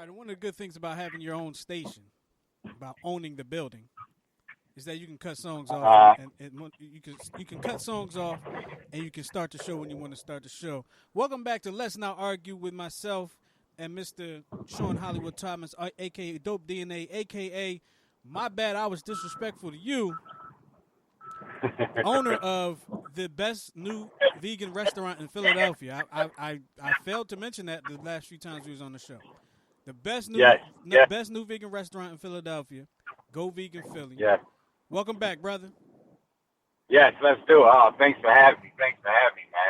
right, and one of the good things about having your own station, about owning the building, is that you can cut songs off and you can cut songs off and you can start the show when you want to start the show. Welcome back to Let's Not Argue with myself and Mr. Sean Hollywood Thomas, aka Dope DNA, aka My Bad I Was Disrespectful to You, owner of the best new vegan restaurant in Philadelphia. I failed to mention that the last few times we was on the show. The best new Yes. Yes. best new vegan restaurant in Philadelphia. Go Vegan Philly. Yes. Welcome back, brother. Yes. Let's do it. Oh, thanks for having me. Man.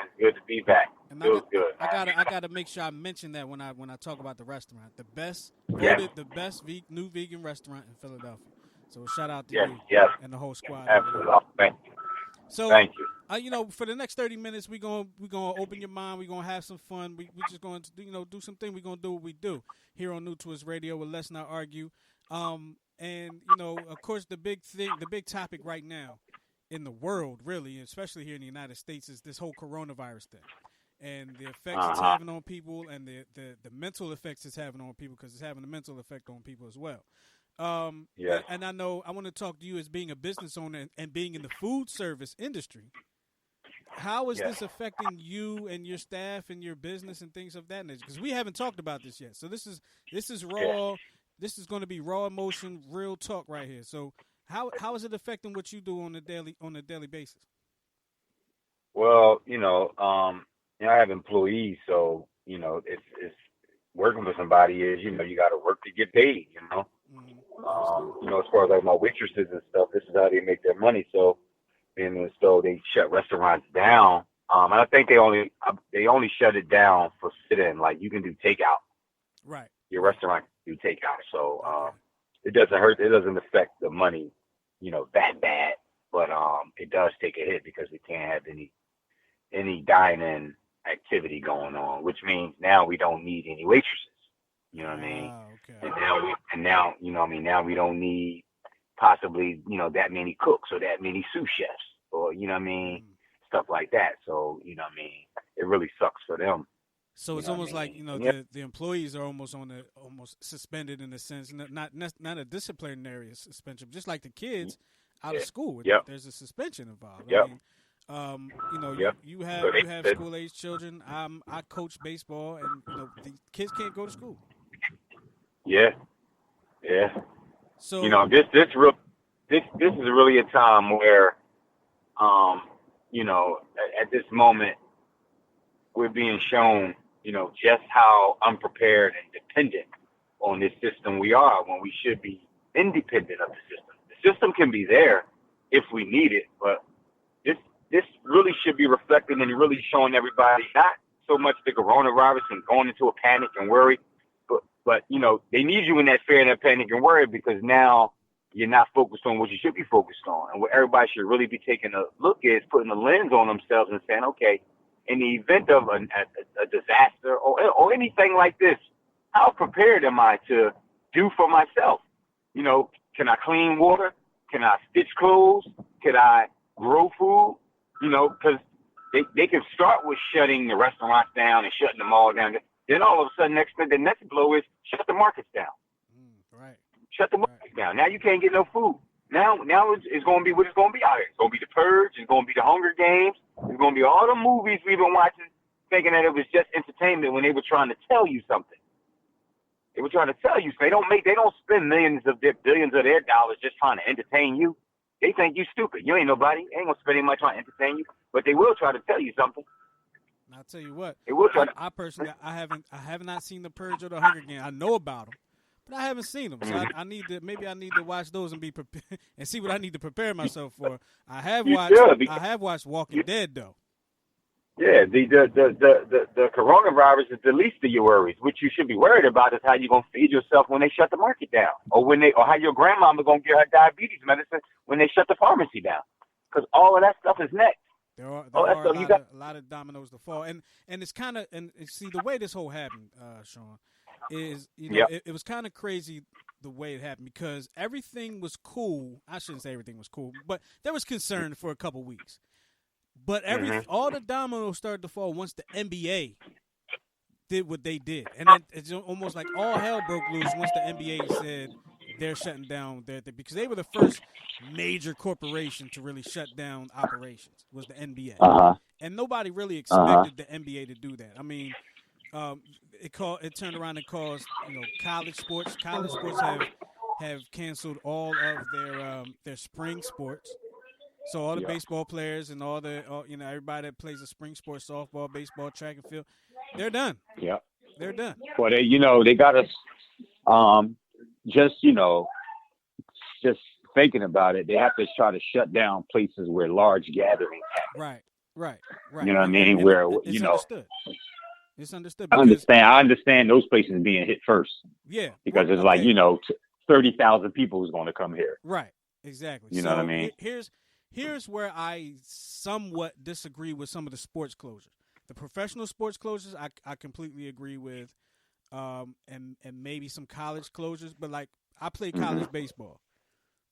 It's good to be back. And Feels good. I gotta make sure I mention that when I talk about the restaurant, the best Yes. voted the best new vegan restaurant in Philadelphia. So shout out to Yes. you Yes. and the whole squad. Absolutely. Thank you. So Thank you. For the next 30 minutes, we're gonna open your mind. We're gonna have some fun. We just going to do something. We're gonna do what we do here on New Twist Radio with Let's Not Argue. And of course, the big topic right now in the world, really, especially here in the United States, is this whole coronavirus thing and the effects it's having on people and the mental effects it's having on people, because it's having a mental effect on people as well. Yes. And I want to talk to you as being a business owner and being in the food service industry. How is this affecting you and your staff and your business and things of that nature? Because we haven't talked about this yet. So this is raw. Yeah. This is going to be raw emotion, real talk right here. So how is it affecting what you do on a daily basis? Well, I have employees, so it's working for somebody is you got to work to get paid. As far as like my waitresses and stuff, this is how they make their money. So, they shut restaurants down. And I think they only shut it down for sit-in. Like you can do takeout. Right. Your restaurant can do takeout. So it doesn't hurt. It doesn't affect the money, that bad. But it does take a hit because we can't have any dine-in activity going on, which means now we don't need any waitresses. You know what I mean? Okay. Now we don't need possibly, that many cooks or that many sous chefs or, stuff like that. So, it really sucks for them. So it's almost like, the employees are almost suspended in a sense, not a disciplinary suspension, just like the kids out of school. Yep. There's a suspension involved. Yep. You have school age children. I coach baseball, and the kids can't go to school. Yeah. So this is really a time where, at this moment, we're being shown, just how unprepared and dependent on this system we are when we should be independent of the system. The system can be there if we need it, but this really should be reflected and really showing everybody not so much the coronavirus and going into a panic and worry, but they need you in that fear and that panic and worry, because now you're not focused on what you should be focused on. And what everybody should really be taking a look at is putting a lens on themselves and saying, okay, in the event of a disaster or anything like this, how prepared am I to do for myself? Can I clean water? Can I stitch clothes? Can I grow food? Because they can start with shutting the restaurants down and shutting them all down. Then all of a sudden, the next blow is shut the markets down. Right. Shut the markets down. Now you can't get no food. Now it's going to be what it's going to be out here. It's going to be The Purge. It's going to be The Hunger Games. It's going to be all the movies we've been watching, thinking that it was just entertainment when they were trying to tell you something. They were trying to tell you. So they don't spend billions of their dollars just trying to entertain you. They think you stupid. You ain't nobody. They ain't gonna spend any money trying to entertain you, but they will try to tell you something. I'll tell you what. They will try I personally, I have not seen The Purge or The Hunger Games. I know about them, but I haven't seen them. So I need to watch those and be prepared and see what I need to prepare myself for. I have watched Walking Dead though. Yeah, the coronavirus is the least of your worries. What you should be worried about is how you're gonna feed yourself when they shut the market down, or how your grandmama gonna get her diabetes medicine when they shut the pharmacy down. Because all of that stuff is next. There are a lot of dominoes to fall, and it's kind of see the way this whole happened, Sean, is it was kind of crazy the way it happened, because everything was cool. I shouldn't say everything was cool, but there was concern for a couple weeks. But all the dominoes started to fall once the NBA did what they did, and then it's almost like all hell broke loose once the NBA said they're shutting down because they were the first major corporation to really shut down operations was the NBA, and nobody really expected the NBA to do that. I mean, it turned around and caused college sports. College sports have canceled all of their spring sports. So all the baseball players and all everybody that plays the spring sports, softball, baseball, track and field, they're done. Yeah, they're done. Well, they got us. Just thinking about it, they have to try to shut down places where large gatherings happen. Right. You know what I mean? Where it's understood. It's understood. I understand those places being hit first. Yeah, because it's like 30,000 people who's going to come here. Right. Exactly. You know what I mean? Here's where I somewhat disagree with some of the sports closures. The professional sports closures, I completely agree with, and maybe some college closures. But like I played college baseball.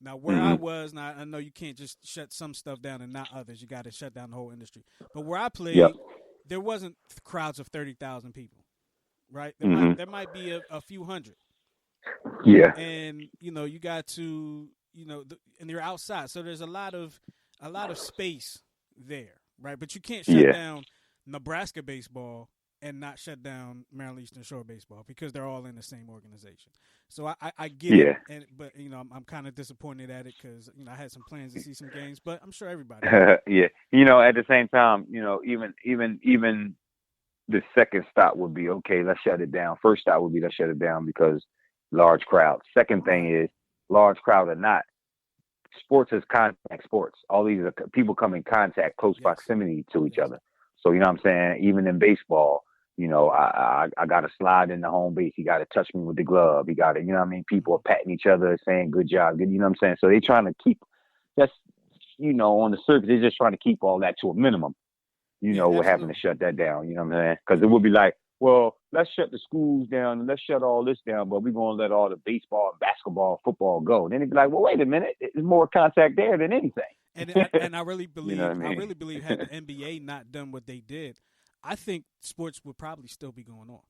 Now where I was, now I know you can't just shut some stuff down and not others. You got to shut down the whole industry. But where I played, there wasn't crowds of 30,000 people. Right? There might be a few hundred. Yeah. And you got to and you're outside, so there's a lot of space there, right? But you can't shut down Nebraska baseball and not shut down Maryland Eastern Shore baseball because they're all in the same organization. So I get it, but I'm kind of disappointed at it because I had some plans to see some games, but I'm sure everybody. At the same time, even the second stop would be okay. Let's shut it down. First stop would be let's shut it down because large crowd. Second thing is large crowd or not. Sports is contact sports. All these are people come in contact, close proximity to each other. So, you know what I'm saying? Even in baseball, I got to slide in the home base. He got to touch me with the glove. He got to, people are patting each other, saying good job. You know what I'm saying? So they're trying to keep that's, on the surface, they're just trying to keep all that to a minimum, we're having to shut that down. You know what I'm saying? Because it would be like, well, let's shut the schools down and let's shut all this down, but we're going to let all the baseball, and basketball, football go. And then it'd be like, well, wait a minute. There's more contact there than anything. And I really believe, I really believe had the NBA not done what they did, I think sports would probably still be going on,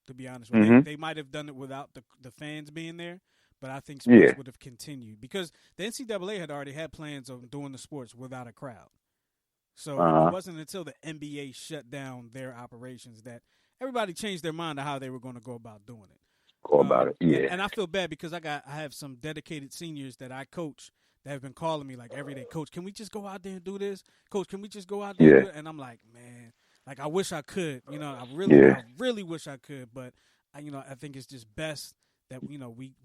to be honest with you. They might have done it without the fans being there, but I think sports would have continued because the NCAA had already had plans on doing the sports without a crowd. So it wasn't until the NBA shut down their operations that everybody changed their mind on how they were going to go about doing it. And I feel bad because I have some dedicated seniors that I coach that have been calling me like every day, Coach, can we just go out there and do this? Coach, can we just go out there and do it? And I'm like, man, like I wish I could. I really wish I could, but I think it's just best that we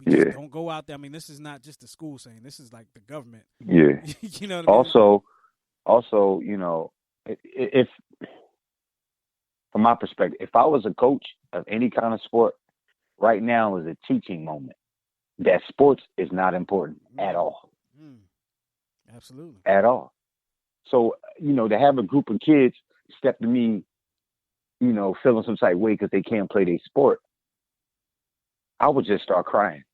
just don't go out there. I mean, this is not just the school saying, this is like the government. Yeah. You know what I mean? Also, if from my perspective, if I was a coach of any kind of sport, right now is a teaching moment. That sports is not important at all. Absolutely. At all. So, to have a group of kids step to me, feeling some type of way because they can't play their sport, I would just start crying.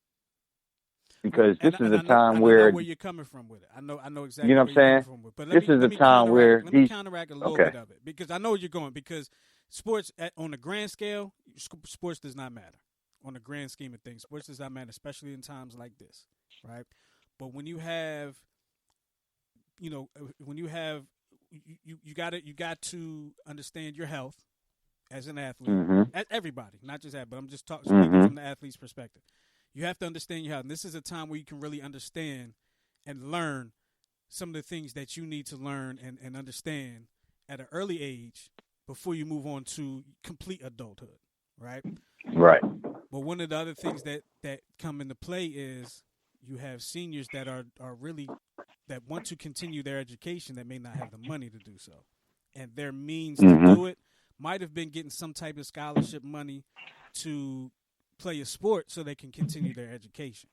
Because this is a time where I know where you're coming from with it. I know exactly. You know what I'm saying? But this is a time where let me counteract a little bit of it because I know where you're going. Because sports on the grand scale, sports does not matter. On the grand scheme of things, sports does not matter, especially in times like this, right? But when you have, you got to understand your health as an athlete, everybody, not just that, but I'm just speaking from the athlete's perspective. You have to understand your health. And this is a time where you can really understand and learn some of the things that you need to learn and understand at an early age before you move on to complete adulthood, right? Right. But one of the other things that come into play is you have seniors that are really that want to continue their education that may not have the money to do so. And their means to do it might have been getting some type of scholarship money to play a sport so they can continue their education.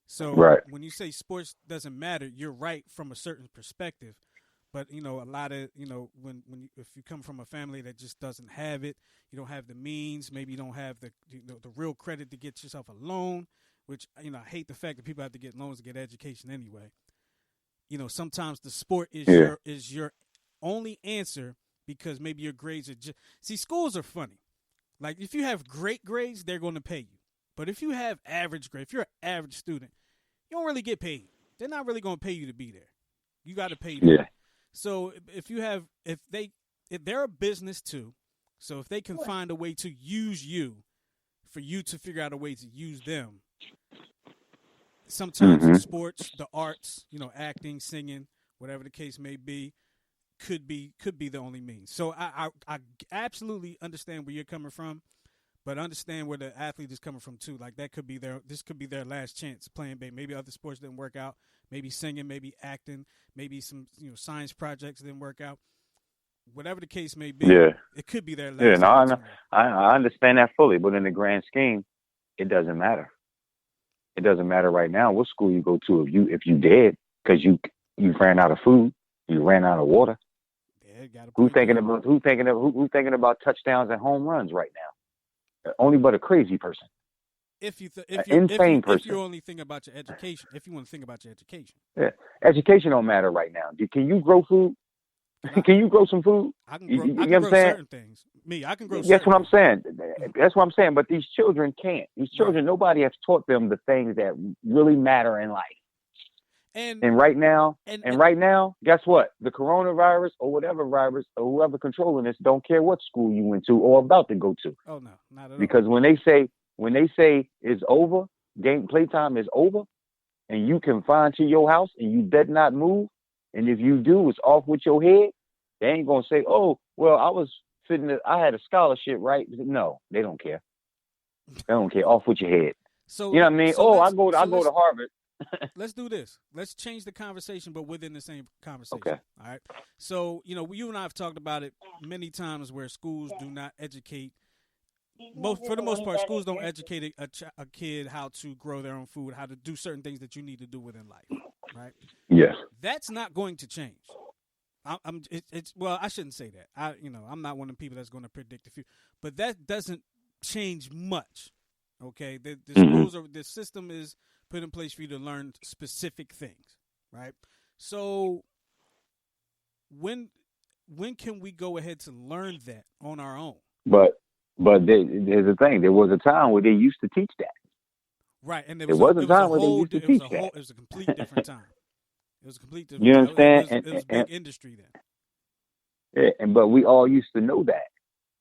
So when you say sports doesn't matter, you're right from a certain perspective. But, a lot of, if you come from a family that just doesn't have it, you don't have the means, maybe you don't have the real credit to get yourself a loan, which, I hate the fact that people have to get loans to get education anyway. Sometimes the sport is your only answer because maybe your grades are just – see, schools are funny. Like if you have great grades, they're going to pay you. But if you have average grade, if you're an average student, you don't really get paid. They're not really going to pay you to be there. You got to pay them. Yeah. So if they're a business too, so if they can find a way to use you, for you to figure out a way to use them. Sometimes in sports, the arts, acting, singing, whatever the case may be, could be the only means. So I absolutely understand where you're coming from, but understand where the athlete is coming from too. Like this could be their last chance playing big. Maybe other sports didn't work out. Maybe singing, maybe acting, maybe some science projects didn't work out. Whatever the case may be, it could be their last. Yeah, no, I understand that fully, but in the grand scheme, it doesn't matter. It doesn't matter right now what school you go to if you dead because you ran out of food, you ran out of water. Yeah, who's thinking about touchdowns and home runs right now? Only but a crazy person. Insane person. If you only think about your education, if you want to think about your education. Yeah, education don't matter right now. Can you grow food? Can you grow some food? I can grow certain things. I can grow. That's what I'm saying. That's what I'm saying. But these children can't. These children, nobody has taught them the things that really matter in life. And right now, guess what? The coronavirus or whatever virus or whoever controlling this don't care what school you went to or about to go to. Oh no, not at all. Because when they say it's over, playtime is over, and you confined to your house and you better not move. And if you do, it's off with your head. They ain't gonna say, "Oh, well, I had a scholarship, right?" No, they don't care. They don't care. Off with your head. So you know what I mean? So I go to Harvard. Let's do this. Let's change the conversation, but within the same conversation. Okay. All right. So you and I have talked about it many times, where schools do not educate. For the most part, schools don't educate a kid how to grow their own food, how to do certain things that you need to do within life, right? Yes. That's not going to change. Well, I shouldn't say that. I'm not one of the people that's going to predict the future, but that doesn't change much. Okay, the schools the system is put in place for you to learn specific things, right? So when can we go ahead to learn that on our own? But there's a thing. There was a time where they used to teach that. Right, and there was a time where they used to teach that. It was a complete different time. It was a complete different. You understand? It was big industry then. Yeah, but we all used to know that.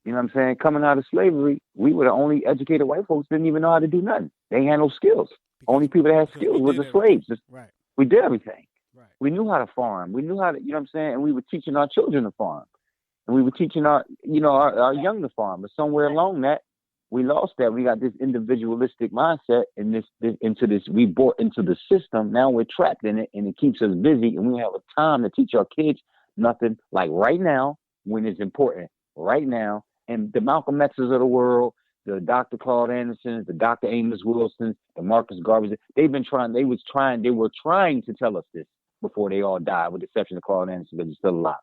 You know what I'm saying? Coming out of slavery, we were the only educated white folks didn't even know how to do nothing. They had no skills. Only people that had skills were the slaves. Right. We did everything. Right. We knew how to farm. We knew how to, you know what I'm saying? And we were teaching our children to farm. And we were teaching our young to farm. But somewhere along that, we lost that. We got this individualistic mindset and we bought into the system. Now we're trapped in it and it keeps us busy and we don't have a time to teach our kids nothing like right now when it's important. Right now. And the Malcolm X's of the world, the Dr. Claude Andersons, the Dr. Amos Wilsons, the Marcus Garvey's, they were trying to tell us this before they all died, with the exception of Claude Anderson, because he's still alive.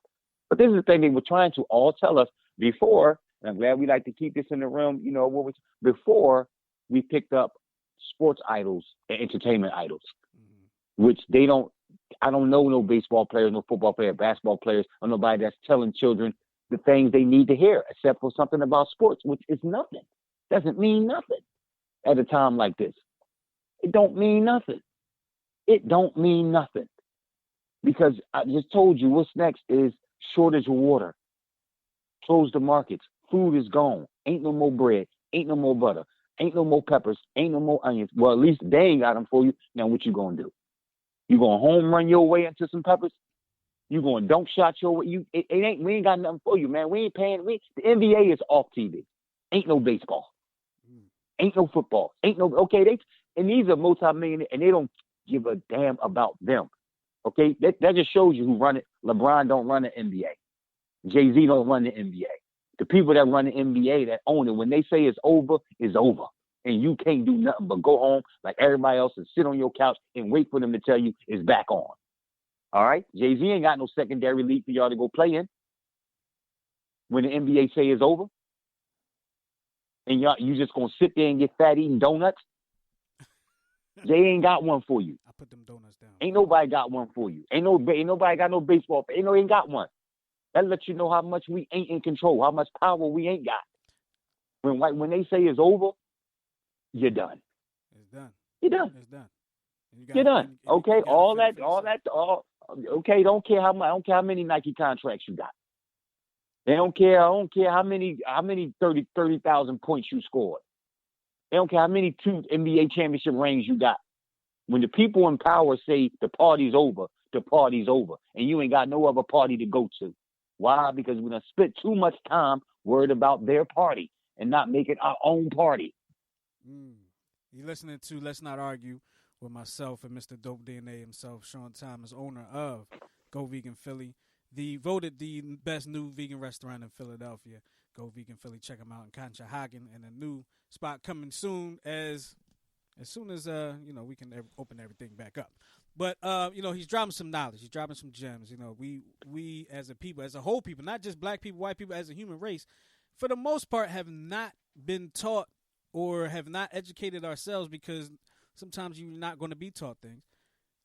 But this is the thing they were trying to all tell us before, and I'm glad we like to keep this in the realm, before we picked up sports idols and entertainment idols, which I don't know no baseball players, no football players, basketball players, or nobody that's telling children the things they need to hear, except for something about sports, which is nothing. Doesn't mean nothing at a time like this. It don't mean nothing. It don't mean nothing. Because I just told you what's next is shortage of water. Close the markets. Food is gone. Ain't no more bread. Ain't no more butter. Ain't no more peppers. Ain't no more onions. Well, at least they ain't got them for you. Now what you gonna do? You gonna home run your way into some peppers? You going to dunk shot your way? We ain't got nothing for you, man. We ain't paying. The NBA is off TV. Ain't no baseball. Ain't no football. Ain't no, okay, and these are multi-millionaires, and they don't give a damn about them. Okay? That just shows you who run it. LeBron don't run the NBA. Jay-Z don't run the NBA. The people that run the NBA that own it, when they say it's over, it's over. And you can't do nothing but go home like everybody else and sit on your couch and wait for them to tell you it's back on. All right? Jay-Z ain't got no secondary league for y'all to go play in when the NBA say it's over. And you just going to sit there and get fat eating donuts? They ain't got one for you. I put them donuts down. Ain't nobody got one for you. Ain't nobody got no baseball. Ain't got one. That lets you know how much we ain't in control, how much power we ain't got. When they say it's over, you're done. It's done. You're done. It's done. You're done. Okay, okay. Don't care how many Nike contracts you got. They don't care. I don't care how many 30,000 points you scored. They don't care how many 2 NBA championship rings you got. When the people in power say the party's over, the party's over, and you ain't got no other party to go to. Why? Because we done spent too much time worried about their party and not making our own party. You're listening to Let's Not Argue with myself and Mr. Dope DNA himself, Sean Thomas, owner of Go Vegan Philly, voted the best new vegan restaurant in Philadelphia. Go Vegan Philly, check them out in Conshohocken, and a new spot coming soon as soon as we can open everything back up. But he's dropping some knowledge, he's dropping some gems. We as a people, as a whole people, not just black people, white people, as a human race, for the most part, have not been taught or have not educated ourselves, because sometimes you're not going to be taught things,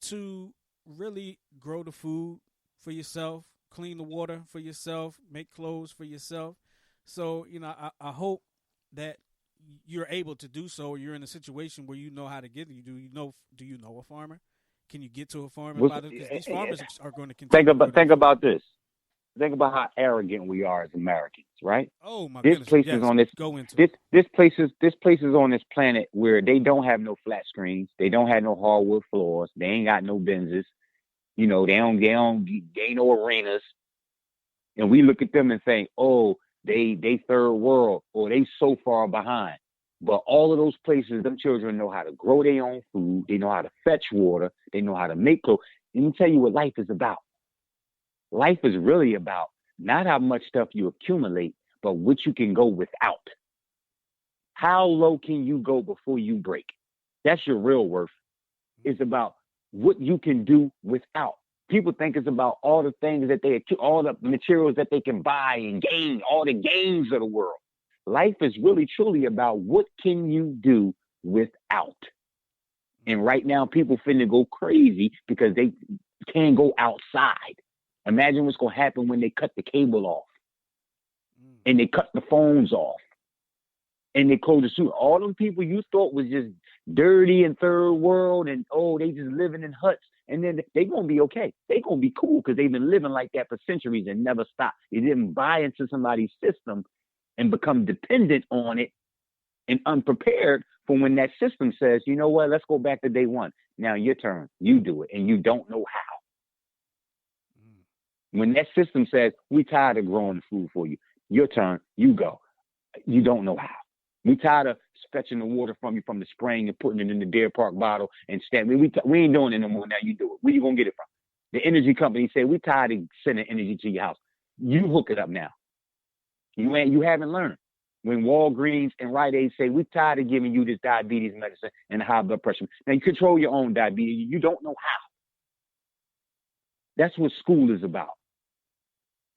to really grow the food for yourself, clean the water for yourself, make clothes for yourself. So, I hope that you're able to do so, or you're in a situation where you know how to get it. Do you know a farmer? Can you get to a farmer? Because these farmers are going to continue. Think about this. Think about how arrogant we are as Americans, right? Oh my goodness! This place is on this planet where they don't have no flat screens, they don't have no hardwood floors, they ain't got no Benzes, they ain't no arenas, and we look at them and think, oh, they third world, or they so far behind. But all of those places, them children know how to grow their own food, they know how to fetch water, they know how to make clothes. Let me tell you what life is about. Life is really about not how much stuff you accumulate, but what you can go without. How low can you go before you break? That's your real worth. It's about what you can do without. People think it's about all the things all the materials that they can buy and gain, all the gains of the world. Life is really truly about what can you do without. And right now, people finna go crazy because they can't go outside. Imagine what's going to happen when they cut the cable off and they cut the phones off and they close the suit. All them people you thought was just dirty and third world and, they just living in huts. And then they going to be okay. They going to be cool because they've been living like that for centuries and never stopped. They didn't buy into somebody's system and become dependent on it and unprepared for when that system says, you know what, let's go back to day one. Now your turn. You do it. And you don't know how. When that system says, we tired of growing the food for you, your turn, you go. You don't know how. We tired of fetching the water from you from the spring and putting it in the Deer Park bottle and we ain't doing it no more. Now you do it. Where you going to get it from? The energy company say, we tired of sending energy to your house. You hook it up now. You haven't learned. When Walgreens and Rite Aid say, we tired of giving you this diabetes medicine and high blood pressure. Now you control your own diabetes. You don't know how. That's what school is about.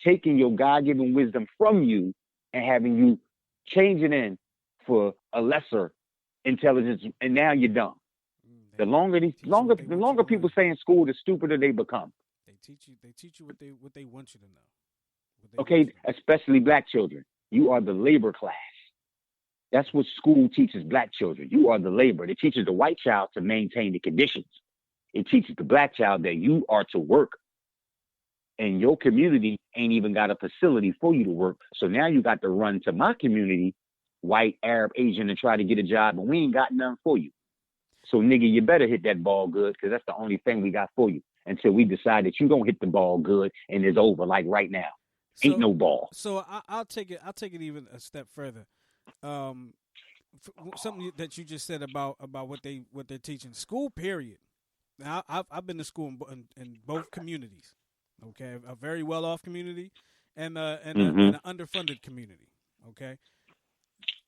Taking your God-given wisdom from you and having you change it in for a lesser intelligence, and now you're dumb. The longer people stay in school, the stupider they become. They teach you what they want you to know. Okay, especially black children. You are the labor class. That's what school teaches black children. You are the labor. It teaches the white child to maintain the conditions. It teaches the black child that you are to work. And your community ain't even got a facility for you to work. So now you got to run to my community, white, Arab, Asian, and try to get a job, and we ain't got none for you. So, nigga, you better hit that ball good, because that's the only thing we got for you until we decide that you don't hit the ball good and it's over, like right now. Ain't no ball. So I'll take it even a step further. Something that you just said about what they're teaching. School, period. Now, I've been to school in both communities. Okay, a very well-off community and an underfunded community. Okay,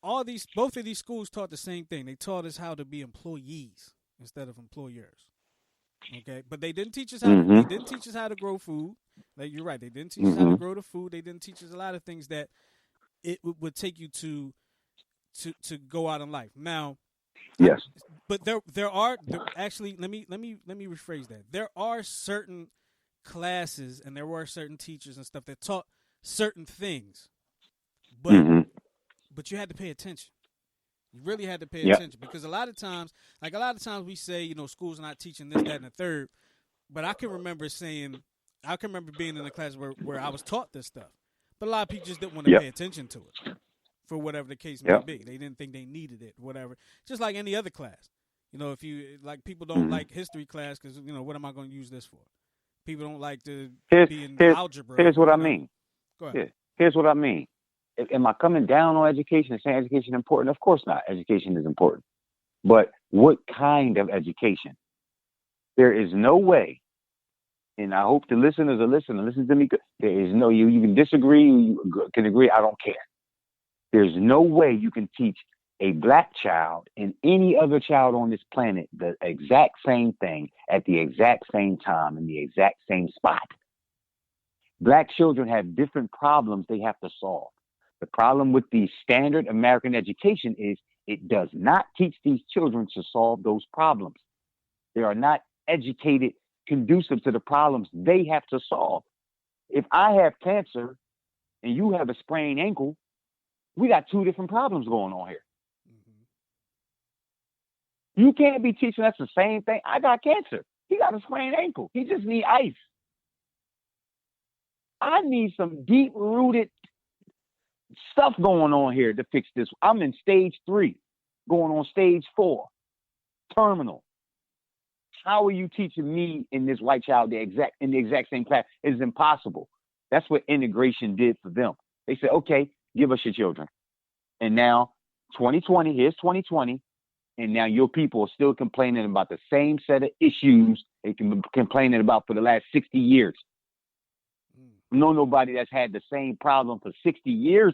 both of these schools taught the same thing. They taught us how to be employees instead of employers. Okay, but they didn't teach us how to grow food. Like, you're right, they didn't teach us how to grow the food. They didn't teach us a lot of things that it would take you to go out in life. Now, yes, but there are actually let me rephrase that. There are certain classes and there were certain teachers and stuff that taught certain things, but but you had to pay attention. You really had to pay Yep. attention because a lot of times we say, you know, school's not teaching this, that, and the third. But I can remember being in a class where I was taught this stuff. But a lot of people just didn't want to Yep. pay attention to it for whatever the case may Yep. be. They didn't think they needed it, whatever. Just like any other class. You know, if you, like, people don't like history class because, you know, what am I going to use this for? People don't like to be in algebra. Here's what I you know. mean. Go ahead. Here's what I mean. Am I coming down on education and saying education is important? Of course not. Education is important. But what kind of education? There is no way, and I hope the listeners are listening. Listen to me. There is no, you can disagree, you can agree, I don't care. There's no way you can teach a black child and any other child on this planet the exact same thing at the exact same time in the exact same spot. Black children have different problems they have to solve. The problem with the standard American education is it does not teach these children to solve those problems. They are not educated conducive to the problems they have to solve. If I have cancer and you have a sprained ankle, we got two different problems going on here. Mm-hmm. You can't be teaching us the same thing. I got cancer. He got a sprained ankle. He just need ice. I need some deep-rooted stuff going on here to fix this. I'm in stage 3, going on stage 4, terminal. How are you teaching me and this white child in the exact same class? It's impossible. That's what integration did for them. They said, okay, give us your children. And now 2020, here's 2020, and now your people are still complaining about the same set of issues they've been complaining about for the last 60 years. Know nobody that's had the same problem for 60 years.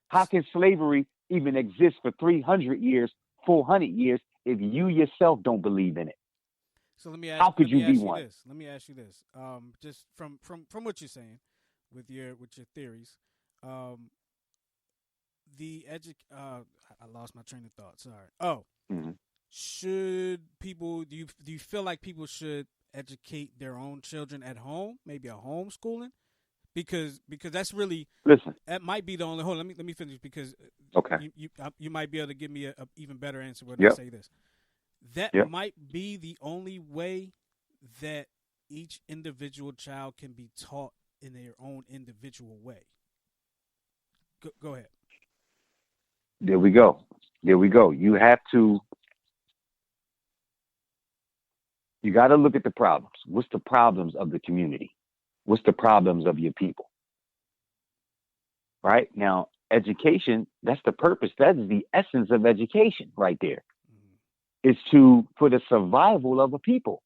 How can slavery even exist for 300 years, 400 years if you yourself don't believe in it? So let me ask. How could you be one? Let me ask you this. Just from what you're saying, with your theories, I lost my train of thought. Sorry. Oh, should people? Do you feel like people should educate their own children at home, maybe a homeschooling, because that's really, listen, that might be the only. Hold on, let me finish, because okay, you might be able to give me a even better answer when yep. I say this. That yep. might be the only way that each individual child can be taught in their own individual way. Go ahead. There we go. You have to. You got to look at the problems. What's the problems of the community? What's the problems of your people? Right? Now, education, that's the purpose. That is the essence of education right there. Is for the survival of a people.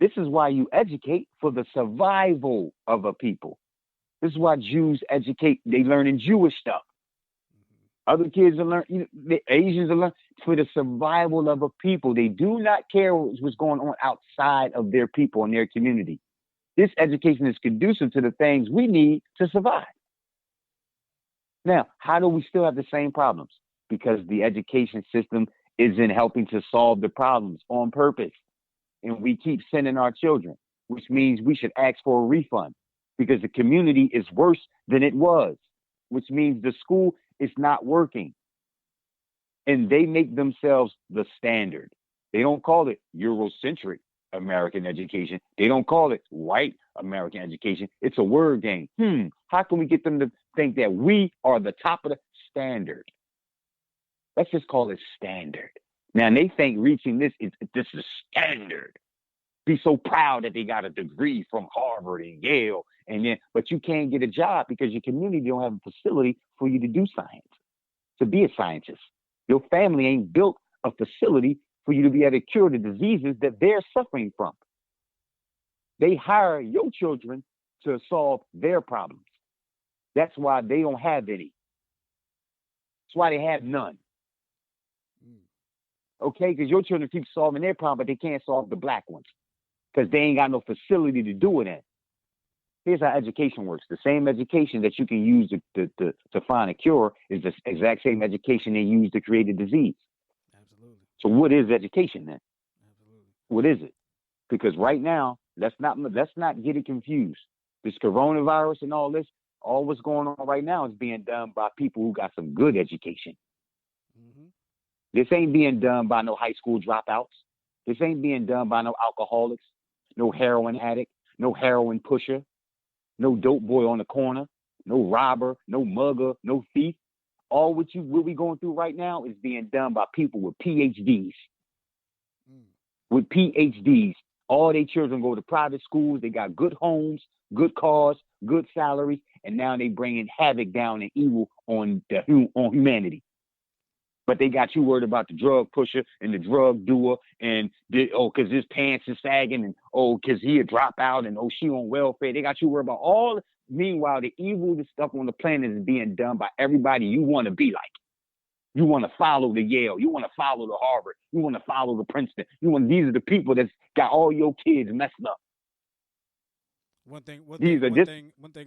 This is why you educate, for the survival of a people. This is why Jews educate. They learning Jewish stuff. Other kids are learning, the Asians are learning for the survival of a people. They do not care what's going on outside of their people and their community. This education is conducive to the things we need to survive. Now, how do we still have the same problems? Because the education system isn't helping to solve the problems on purpose. And we keep sending our children, which means we should ask for a refund because the community is worse than it was, which means the school is not working. And they make themselves the standard. They don't call it Eurocentric American education. They don't call it white American education. It's a word game. How can we get them to think that we are the top of the standard? Let's just call it standard. Now, they think reaching this is standard. Be so proud that they got a degree from Harvard and Yale, but you can't get a job because your community don't have a facility for you to do science, to be a scientist. Your family ain't built a facility for you to be able to cure the diseases that they're suffering from. They hire your children to solve their problems. That's why they don't have any. That's why they have none. Okay, because your children keep solving their problem, but they can't solve the black ones because they ain't got no facility to do it in. Here's how education works. The same education that you can use to find a cure is the exact same education they use to create a disease. Absolutely. So what is education then? Absolutely. What is it? Because right now, let's not get it confused. This coronavirus and all this, All what's going on right now is being done by people who got some good education. Mm-hmm. This ain't being done by no high school dropouts. This ain't being done by no alcoholics, no heroin addict, no heroin pusher, no dope boy on the corner, no robber, no mugger, no thief. All what we going through right now is being done by people with PhDs. With PhDs. All their children go to private schools. They got good homes, good cars, good salaries, and now they bringing havoc down and evil on humanity. But they got you worried about the drug pusher and the drug doer, and because his pants is sagging, and because he a dropout, and she on welfare. They got you worried about all. Meanwhile, the evil stuff on the planet is being done by everybody you want to be like. You want to follow the Yale. You want to follow the Harvard. You want to follow the Princeton. These are the people that's got all your kids messed up. One thing I'm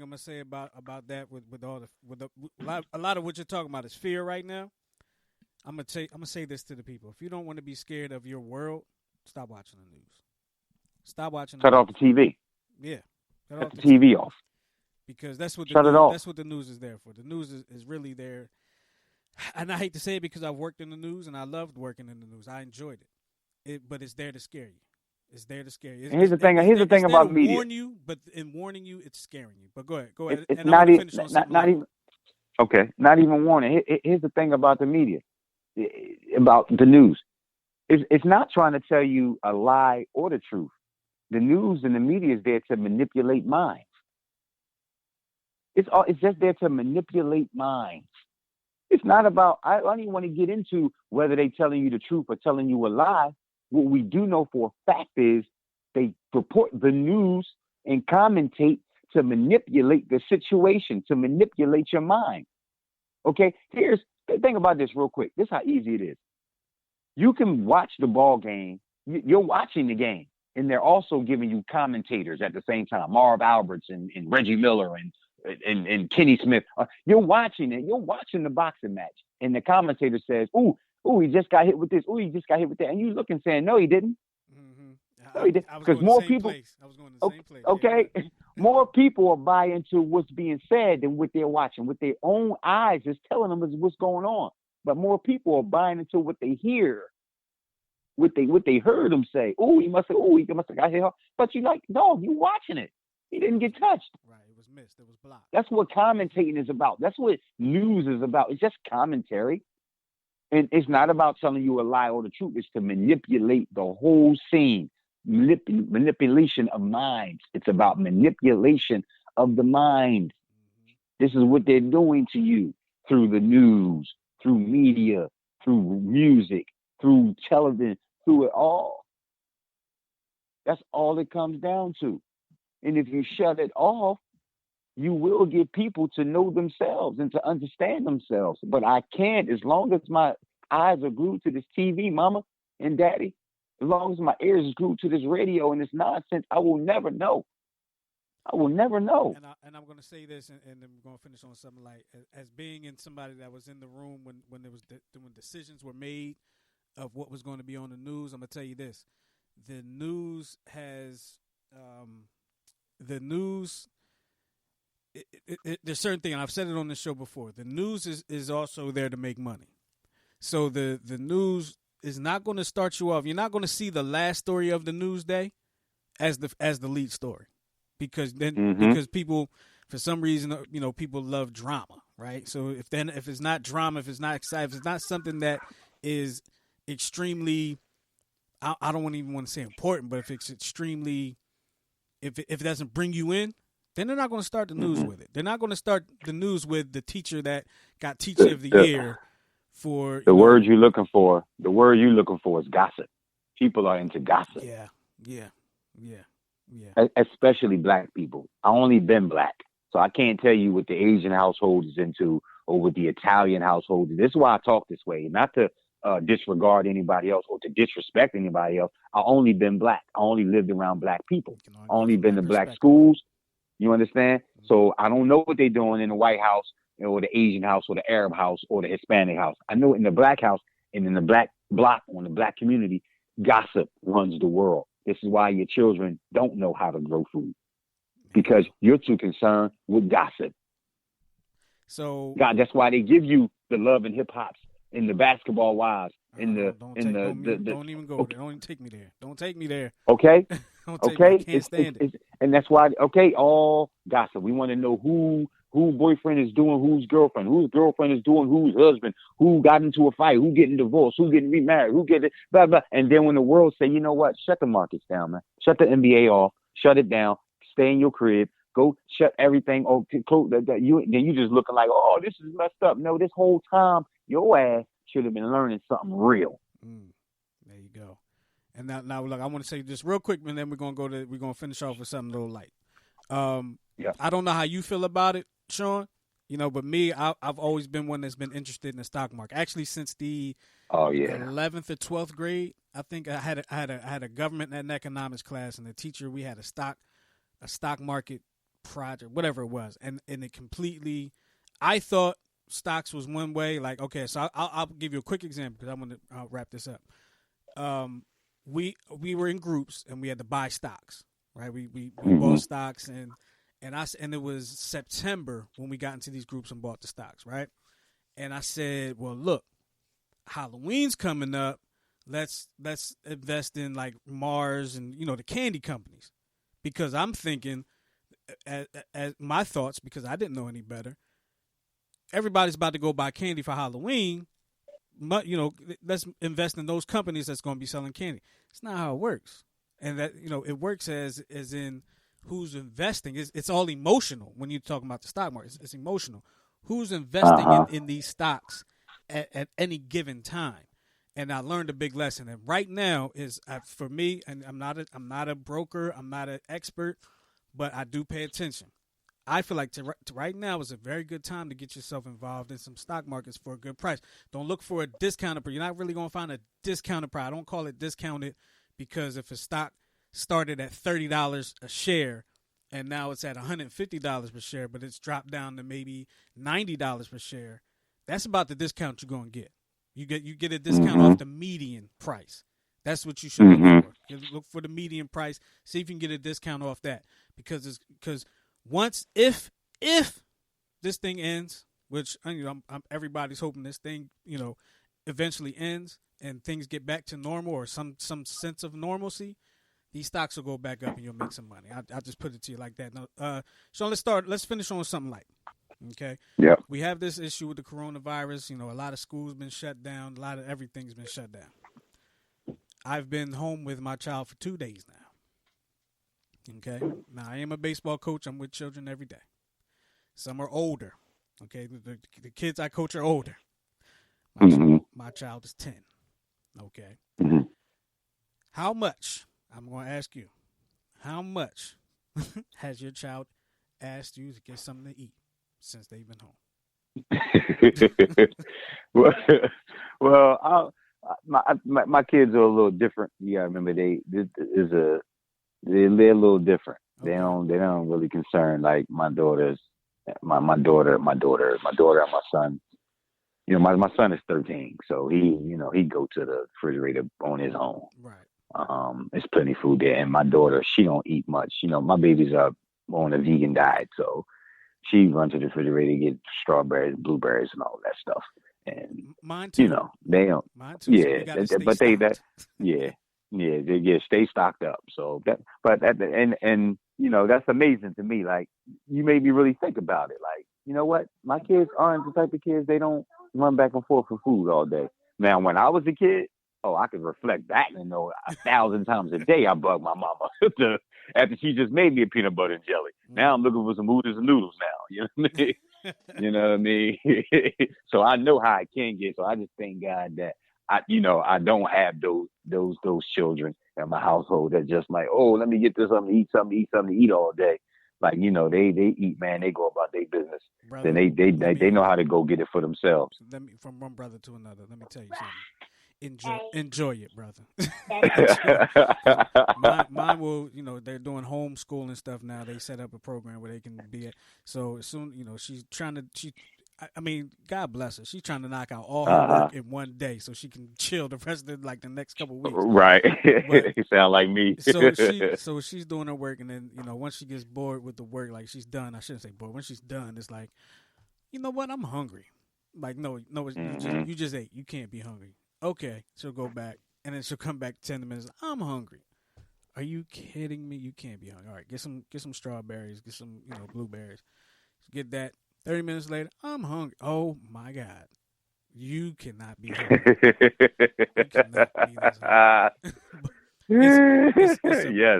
gonna say about that a lot of what you're talking about is fear right now. I'm gonna say this to the people: if you don't want to be scared of your world, stop watching the news. Stop watching. Cut off the TV. Yeah, cut the TV off. Because that's what that's what the news is there for. The news is really there. And I hate to say it because I've worked in the news and I loved working in the news. I enjoyed it. But it's there to scare you. It's there to scare you. Here's the thing about media. Warn you, but in warning you, it's scaring you. But go ahead. It's not even warning. Here's the thing about the media, about the news. It's not trying to tell you a lie or the truth. The news and the media is there to manipulate minds. It's just there to manipulate minds. It's not about, I don't even want to get into whether they're telling you the truth or telling you a lie. What we do know for a fact is they report the news and commentate to manipulate the situation, to manipulate your mind. Okay, here's the thing about this real quick. This is how easy it is. You can watch the ball game. You're watching the game, and they're also giving you commentators at the same time. Marv Alberts and Reggie Miller and Kenny Smith. You're watching it. You're watching the boxing match, and the commentator says, "Ooh, he just got hit with this. Ooh, he just got hit with that." And you looking saying, "No, he didn't." Mm-hmm. No, he didn't. Because more people. I was going to the same place. Okay, yeah. More people are buying into what's being said than what they're watching. With their own eyes is telling them what's going on. But more people are buying into what they hear, what they heard them say. He must have got hit. But you like, dog, you watching it. He didn't get touched. Right. It was missed. It was blocked. That's what commentating is about. That's what news is about. It's just commentary. And it's not about telling you a lie or the truth. It's to manipulate the whole scene. Manipulation of minds. It's about manipulation of the mind. Mm-hmm. This is what they're doing to you through the news, through media, through music, through television, through it all. That's all it comes down to. And if you shut it off, you will get people to know themselves and to understand themselves. But I can't, as long as my eyes are glued to this TV, mama and daddy, as long as my ears are glued to this radio and this nonsense, I will never know. I will never know. And I'm going to say this, and then we're going to finish on something like, as being in somebody that was in the room when decisions were made of what was going to be on the news, I'm going to tell you this. The news has... there's certain thing, and I've said it on this show before. The news is also there to make money. So the news is not going to start you off. You're not going to see the last story of the news day as the lead story, because people, for some reason, people love drama, right? So if it's not drama, if it's not exciting, if it's not something that is extremely, I don't even want to say important, but if it's extremely, if it doesn't bring you in, then they're not going to start the news with it. They're not going to start the news with the teacher that got Teacher of the Year for the word you're looking for. The word you're looking for is gossip. People are into gossip. Yeah. Especially black people. I only been black, so I can't tell you what the Asian household is into or what the Italian household is. This is why I talk this way, not to disregard anybody else or to disrespect anybody else. I only been black. I only lived around black people. I only been to black schools. You understand? Mm-hmm. So I don't know what they're doing in the White House or the Asian house or the Arab house or the Hispanic house. I know in the black house and in the black block or in the black community, gossip runs the world. This is why your children don't know how to grow food, because you're too concerned with gossip. So God, that's why they give you the Love and Hip Hops and the Basketball Wives and don't even go there. Don't even take me there. Don't take me there. Okay. Don't take me. I can't stand it. And that's why. Okay, all gossip. We want to know who boyfriend is doing whose girlfriend is doing whose husband, who got into a fight, who getting divorced, who getting remarried, who getting blah blah. And then when the world say, you know what, shut the markets down, man. Shut the NBA off. Shut it down. Stay in your crib. Go shut everything. Oh, then you just looking like, oh, this is messed up. No, this whole time your ass should have been learning something real. There you go. And now, look, I want to say just real quick, and then we're gonna finish off with something a little light. I don't know how you feel about it, Sean. But me, I've always been one that's been interested in the stock market. Actually, since the 11th or 12th grade, I think I had a government and economics class, and the teacher, we had a stock market project, whatever it was, and it completely. I thought stocks was one way. Like, okay, so I'll give you a quick example because I'm gonna wrap this up. We were in groups and we had to buy stocks, right? We bought stocks and it was September when we got into these groups and bought the stocks, right? And I said, well, look, Halloween's coming up. Let's invest in like Mars and the candy companies, because I'm thinking, as my thoughts, because I didn't know any better. Everybody's about to go buy candy for Halloween. Let's invest in those companies that's going to be selling candy. It's not how it works. And that, it works as in who's investing. It's all emotional when you're talking about the stock market. It's emotional. Who's investing in these stocks at any given time? And I learned a big lesson. And right now is for me, and I'm not a broker, I'm not an expert, but I do pay attention. I feel like to right now is a very good time to get yourself involved in some stock markets for a good price. Don't look for a discounted price. You're not really going to find a discounted price. I don't call it discounted because if a stock started at $30 a share and now it's at $150 per share, but it's dropped down to maybe $90 per share, that's about the discount you're going to get. You get a discount off the median price. That's what you should look for. You look for the median price. See if you can get a discount off that, because once if this thing ends, which everybody's hoping this thing eventually ends and things get back to normal or some sense of normalcy, these stocks will go back up and you'll make some money. I'll just put it to you like that. Now, Sean, let's finish on something light. Okay. Yeah. We have this issue with the coronavirus. A lot of schools been shut down. A lot of everything's been shut down. I've been home with my child for 2 days now. Okay. Now, I am a baseball coach. I'm with children every day. Some are older. Okay. The kids I coach are older. My child is 10. Okay. How much, I'm going to ask you, how much has your child asked you to get something to eat since they've been home? Well, my kids are a little different. You gotta remember they're a little different. Okay. They don't really concern like my daughter and my son. My son is 13, so he go to the refrigerator on his own. Right. There's plenty of food there, and my daughter, she don't eat much. My babies are on a vegan diet, so she runs to the refrigerator, get strawberries, blueberries, and all that stuff. And mine too. They don't. Mine too. Yeah, so but they stay stocked up. So that's amazing to me. Like, you made me really think about it. Like, you know what? My kids aren't the type of kids, they don't run back and forth for food all day. Now, when I was a kid, I could reflect back and know 1,000 times a day I bug my mama after she just made me a peanut butter and jelly. Now I'm looking for some oodles and noodles now. You know what I mean? So I know how I can get. So I just thank God that I don't have those children in my household that just like, oh, let me get this something to eat all day. Like, they eat, man, they go about their business. Brother, then they know how to go get it for themselves. From one brother to another, let me tell you something. Enjoy it, brother. Mine will, they're doing homeschool and stuff now. They set up a program where they can be at. So as soon, she's trying to, God bless her. She's trying to knock out all her work in one day so she can chill the rest of the next couple of weeks. Right. You sound like me. So she's doing her work, and then, once she gets bored with the work, like she's done, I shouldn't say bored. When she's done, it's like, you know what? I'm hungry. Like, no, Mm-hmm. you just ate. You can't be hungry. Okay, she'll go back, and then she'll come back 10 minutes. I'm hungry. Are you kidding me? You can't be hungry. All right, get some strawberries, get some blueberries. Get that. 30 minutes later, I'm hungry. Oh my God, you cannot be hungry. You cannot be this hungry. Yes,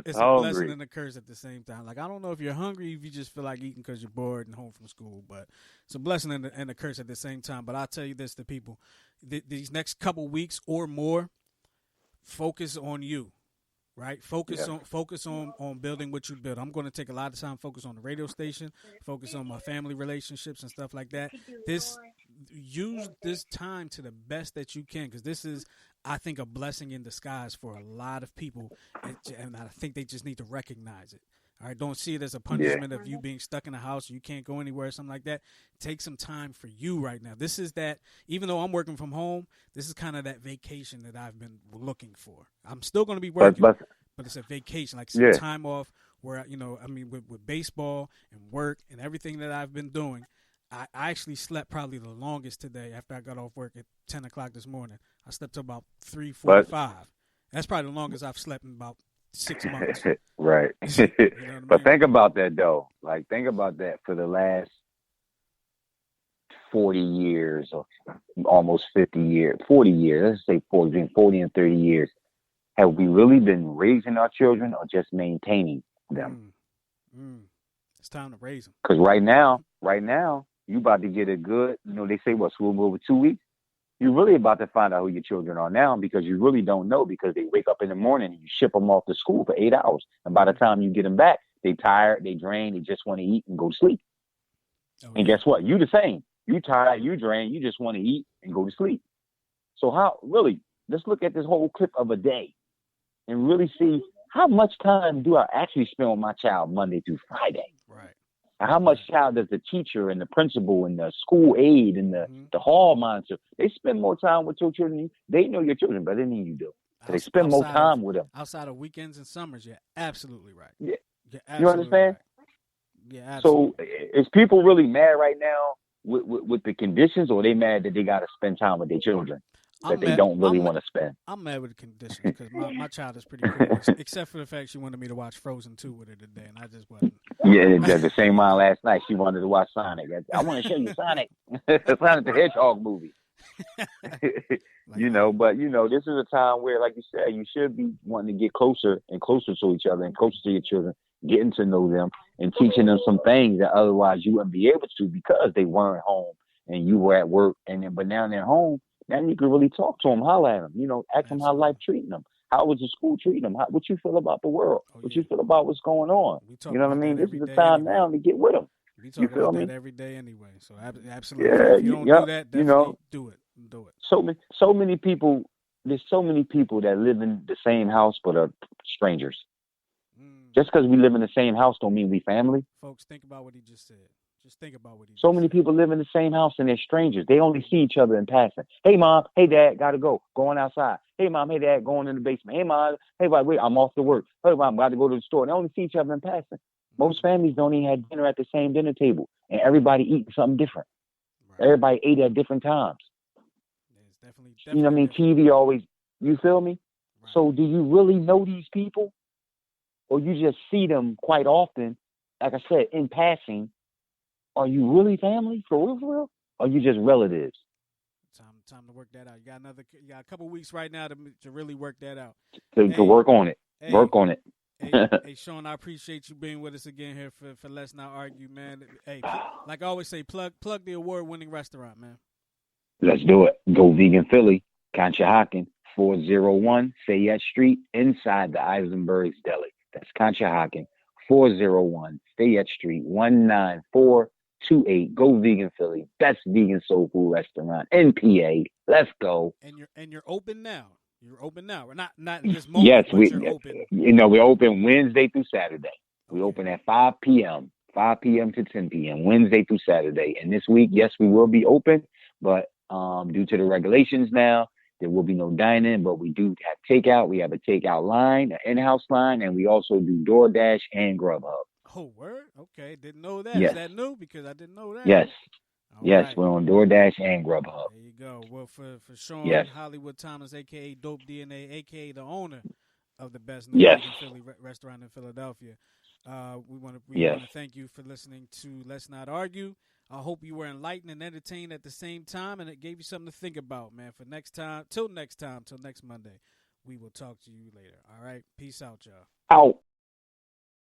It's a blessing hungry. and a curse at the same time. Like, I don't know if you're hungry, if you just feel like eating because you're bored and home from school, but it's a blessing and a curse at the same time. But I'll tell you this to people: these next couple weeks or more, focus on you. Right, Yes. focus on building what you build. I'm going to take a lot of time, focus on the radio station, focus on my family relationships and stuff like that. Use this time to the best that you can, because this is, I think, a blessing in disguise for a lot of people, and I think they just need to recognize it. All right, don't see it as a Yeah. punishment of you being stuck in a house, you can't go anywhere, something like that. Take some time for you right now. This is that, even though I'm working from home, this is kind of that vacation that I've been looking for. I'm still going to be working, But but it's a vacation, like some yeah. time off where, with baseball and work and everything that I've been doing, I actually slept probably the longest today after I got off work at 10 o'clock this morning. I slept till about But 3:45. That's probably the longest I've slept in about 6 months. right. You know what I But mean? think about that though. Like think about that for the last 40 years or almost 50 years, 40 years, let's say 40, between 40 and 30 years. Have we really been raising our children or just maintaining them? It's time to raise them. Because right now, you about to get a good, they say what, school over 2 weeks? You're really about to find out who your children are now because you really don't know because they wake up in the morning and you ship them off to school for 8 hours. And by the time you get them back, they tired, they drained, they just want to eat and go to sleep. Oh, And yeah. guess what? You the same. You tired, you drained, you just want to eat and go to sleep. So let's look at this whole clip of a day and really see how much time do I actually spend with my child Monday through Friday? Right. And how much time does the teacher and the principal and the school aide and the hall monitor, they spend more time with your children? They know your children better than you do. So they spend more time with them. Outside of weekends and summers, you're absolutely right. Yeah. You're You understand? Right. Yeah, absolutely. So is people really mad right now with the conditions, or are they mad that they got to spend time with their children that they don't really want to spend? I'm mad with the conditions because my child is pretty cool, except for the fact she wanted me to watch Frozen 2 with her today, and I just wasn't. Yeah, the same one last night. She wanted to watch Sonic. I want to show you Sonic. Sonic the Hedgehog movie. But this is a time where, like you said, you should be wanting to get closer and closer to each other and closer to your children, getting to know them and teaching them some things that otherwise you wouldn't be able to because they weren't home and you were at work. But now they're home. Now you can really talk to them, holler at them, ask them how life treating them. How was the school treating them? What you feel about the world? What you feel about what's going on? You know what I mean? This is the time now to get with them. We talk about that every day anyway. So absolutely. Yeah, if you don't do that, definitely do it. Do it. So many people. There's so many people that live in the same house but are strangers. Just because we live in the same house don't mean we family. Folks, think about what he just said. Just think about what he So many people live in the same house and they're strangers. They only see each other in passing. Hey, Mom. Hey, Dad. Gotta go. Going outside. Hey, Mom. Hey, Dad. Going in the basement. Hey, Mom. Hey, wait. I'm off to work. Hey, Mom. I'm about to go to the store. They only see each other in passing. Most families don't even have dinner at the same dinner table. And everybody eating something different. Right. Everybody ate at different times. It's definitely you know what I mean? TV always, you feel me? Right. So do you really know these people? Or you just see them quite often, like I said, in passing? Are you really family for real? Or are you just relatives? Time to work that out. You got a couple weeks right now to really work that out. To work on it. Work on it. Hey, Sean, I appreciate you being with us again here for Let's Not Argue, man. Hey, like I always say, plug the award-winning restaurant, man. Let's do it. Go Vegan Philly, Conshohocken, 401 Fayette Street, inside the Eisenberg's Deli. That's Conshohocken, 401 Fayette Street, 19428. Go Vegan Philly, best vegan soul food restaurant in PA. Let's go. And you're open now. You're open now. We're not in this moment. Yes, you're open. We're open Wednesday through Saturday. We open at 5 p.m. 5 p.m. to 10 p.m. Wednesday through Saturday. And this week, yes, we will be open, but due to the regulations now, there will be no dining, but we do have takeout. We have a takeout line, an in-house line, and we also do DoorDash and Grubhub. Oh, word? Okay, didn't know that. Yes. Is that new? Because I didn't know that. Yes. Yes, right. we're on DoorDash and Grubhub. There you go. Well, for Sean Yes. Hollywood Thomas, a.k.a. Dope DNA, a.k.a. the owner of the best Yes. vegan Philly restaurant in Philadelphia, we want Yes. to thank you for listening to Let's Not Argue. I hope you were enlightened and entertained at the same time, and it gave you something to think about, man. For next time, till next Monday, we will talk to you later. All right? Peace out, y'all. Out.